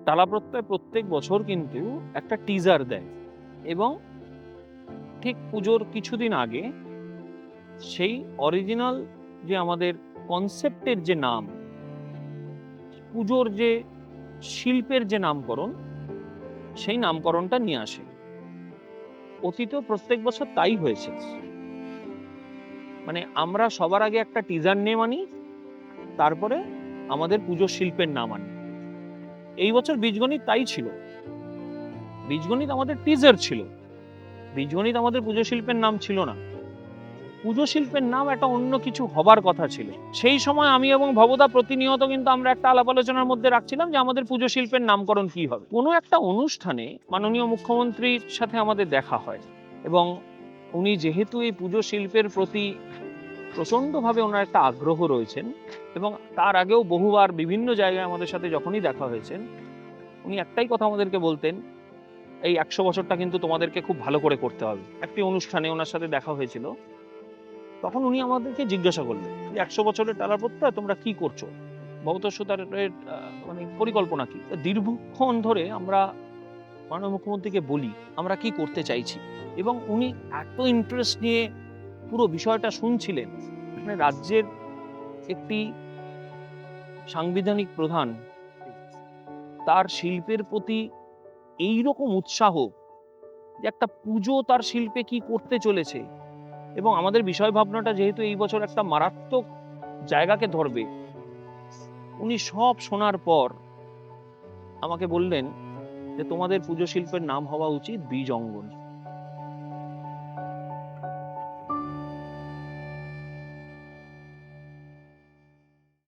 টালা প্রত্যয় প্রত্যেক বছর কিন্তু একটা টিজার দেয় এবং ঠিক পুজোর কিছুদিন আগে সেই অরিজিনাল যে আমাদের কনসেপ্টের যে নাম, পুজোর যে শিল্পের যে নামকরণ, সেই নামকরণটা নিয়ে আসে। অতীতেও প্রত্যেক বছর তাই হয়েছে। মানে আমরা সবার আগে একটা টিজার নেম আনি, তারপরে আমাদের পুজোর শিল্পের নাম আনি। এই বছর বীজগণিত তাই ছিল। বীজগণিত আমাদের টিজার ছিল, বীজগণিত আমাদের পুজো শিল্পের নাম ছিল না। পুজো শিল্পের নাম একটা অন্য কিছু হবার কথা ছিল। সেই সময় আমি এবং ভবদা প্রতিনিয়ত কিন্তু আমরা একটা আলাপ আলোচনার মধ্যে রাখছিলাম যে আমাদের পুজো শিল্পের নামকরণ কি হবে। কোনো একটা অনুষ্ঠানে মাননীয় মুখ্যমন্ত্রীর সাথে আমাদের দেখা হয় এবং উনি যেহেতু এই পুজো শিল্পের প্রতি প্রচন্ডভাবে ওনার একটা আগ্রহ রয়েছেন এবং তার আগেও বহুবার বিভিন্ন জায়গায় আমাদের সাথে যখনই দেখা হয়েছেন, উনি একটাই কথা আমাদেরকে বলতেন, এই 100 বছরটা কিন্তু তোমাদেরকে খুব ভালো করে করতে হবে। একটি অনুষ্ঠানে ওনার সাথে দেখা হয়েছিল, তখন উনি আমাদেরকে জিজ্ঞাসা করলেন যে 100 বছরের টালা প্রত্যয় তোমরা কি করছো, ভবতোষ সুতারের মানে পরিকল্পনা কি। দীর্ঘক্ষণ ধরে আমরা মাননীয় মুখ্যমন্ত্রীকে বলি আমরা কি করতে চাইছি এবং উনি এত ইন্টারেস্ট নিয়ে পুরো বিষয়টা শুনছিলেন। মানে রাজ্যের একটি সাংবিধানিক প্রধান, তার শিল্পের প্রতি এইরকম উৎসাহ যে একটা পুজো তার শিল্পে কি করতে চলেছে এবং আমাদের বিষয় ভাবনাটা যেহেতু এই বছর একটা মারাত্মক জায়গাকে ধরবে, উনি সব শোনার পর আমাকে বললেন যে তোমাদের পুজো শিল্পের নাম হওয়া উচিত বীজ অঙ্গন।